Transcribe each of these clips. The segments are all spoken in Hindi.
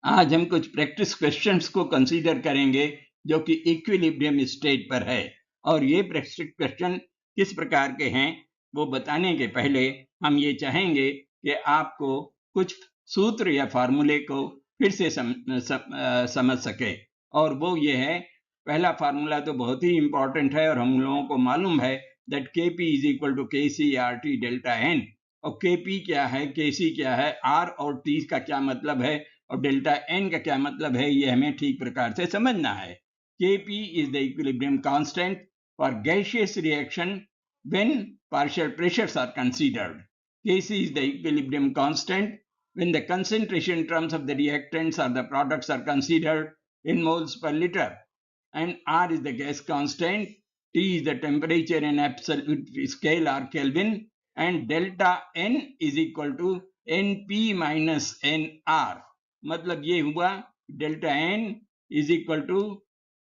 आज हम कुछ प्रैक्टिस क्वेश्चंस को कंसीडर करेंगे जो कि इक्विलिब्रियम स्टेट पर है, और ये प्रैक्टिस क्वेश्चन किस प्रकार के हैं वो बताने के पहले हम ये चाहेंगे कि आपको कुछ सूत्र या फार्मूले को फिर से समझ सके। और वो ये है, पहला फार्मूला तो बहुत ही इंपॉर्टेंट है और हम लोगों को मालूम है that Kp is equal to KC/RT delta n. और Kp क्या है, Kc क्या है, R और T का क्या मतलब है और डेल्टा एन का क्या मतलब है, ये हमें ठीक प्रकार से समझना है। Kp is the equilibrium constant for gaseous reaction when partial pressures are considered. Kc is the equilibrium constant when the concentration terms of the reactants or the products are considered in moles per liter. And R is the gas constant, T is the temperature in absolute scale or Kelvin, and delta N is equal to Np minus Nr. मतलब ये हुआ delta n is equal to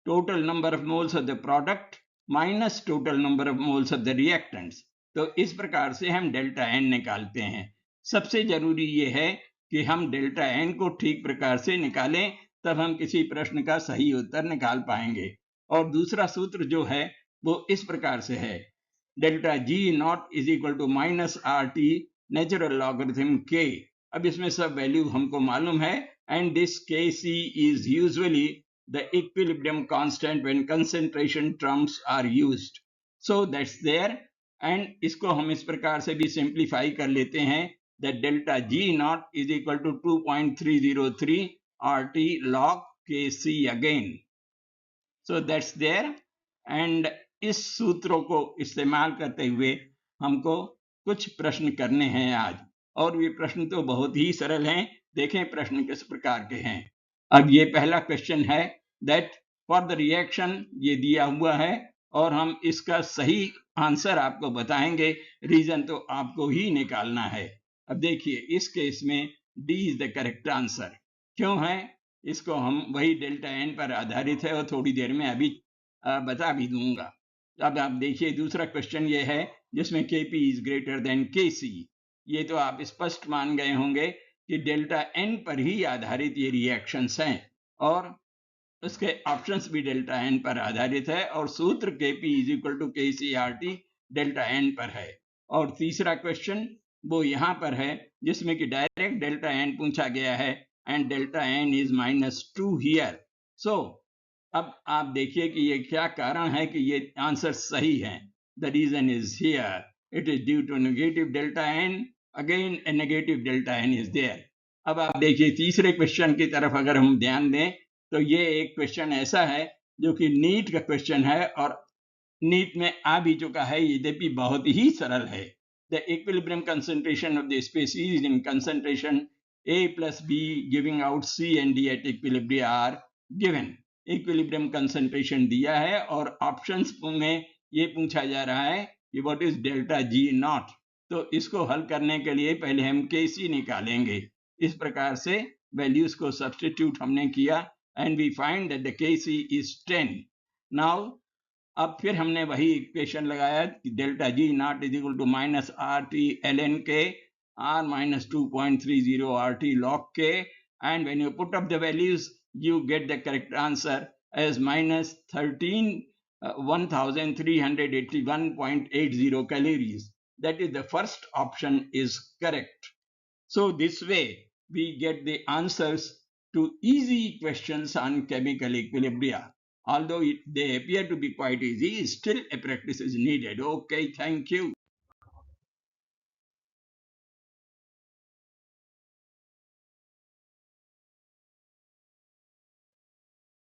total number of moles of the product minus total number of moles of the reactants. तो इस प्रकार से हम डेल्टा एन निकालते हैं। सबसे जरूरी ये है कि हम डेल्टा एन को ठीक प्रकार से निकालें, तब हम किसी प्रश्न का सही उत्तर निकाल पाएंगे। और दूसरा सूत्र जो है वो इस प्रकार से है, delta G naught is equal to minus R T natural logarithm के। अब इसमें सब वैल्यू हमको मालूम है, and this Kc is usually the equilibrium constant when concentration terms are used. So that's there, and इसको हम इस प्रकार से भी सिंप्लीफाई कर लेते हैं that delta G naught is equal to 2.303 RT log Kc again. So that's there, and इस सूत्रों को इस्तेमाल करते हुए हमको कुछ प्रश्न करने हैं आज, और ये प्रश्न तो बहुत ही सरल हैं। देखें प्रश्न किस प्रकार के हैं। अब ये पहला क्वेश्चन है दैट फॉर द रिएक्शन, ये दिया हुआ है और हम इसका सही आंसर आपको बताएंगे, रीजन तो आपको ही निकालना है। अब देखिए इस केस में D is the correct answer. क्यों है, इसको हम वही डेल्टा एन पर आधारित है और थोड़ी देर में अभी बता भी दूंगा। अब आप देखिए दूसरा क्वेश्चन ये है जिसमें Kp is greater than Kc। ये तो आप स्पष्ट मान गए होंगे कि डेल्टा एन पर ही आधारित ये रिएक्शंस हैं, और उसके ऑप्शंस भी डेल्टा एन पर आधारित है, और सूत्र Kp is equal to KC/RT delta n पर है। और तीसरा क्वेश्चन वो यहाँ पर है जिसमें कि डायरेक्ट डेल्टा एन पूछा गया है, and delta n is -2 here. So अब आप देखिए कि ये क्या कारण है कि ये आंसर सही है। The reason is here, it is due to negative delta n, again a negative delta n is there. अब आप देखिए तीसरे क्वेश्चन की तरफ अगर हम ध्यान दें तो ये एक क्वेश्चन ऐसा है जो कि नीट का क्वेश्चन है, और नीट में आ भी चुका है, यद्यपि बहुत ही सरल है। The equilibrium concentration of the species in concentration A plus B giving out C and D at equilibrium are given. Equilibrium concentration दिया है और ऑप्शंस में ये पूछा जा रहा है कि what is delta G not. तो इसको हल करने के लिए पहले हम Kc निकालेंगे। इस प्रकार से वैल्यूज को सब्स्टिट्यूट हमने किया, and we find that the Kc is 10। Now अब फिर हमने वही इक्वेशन लगाया कि delta G naught is equal to minus R T L N के r minus 2.30 RT log K, and when you put up the values you get the correct answer as minus 1381.80 calories. That is, the first option is correct. So this way we get the answers to easy questions on chemical equilibria. Although they appear to be quite easy, still a practice is needed. Okay, thank you.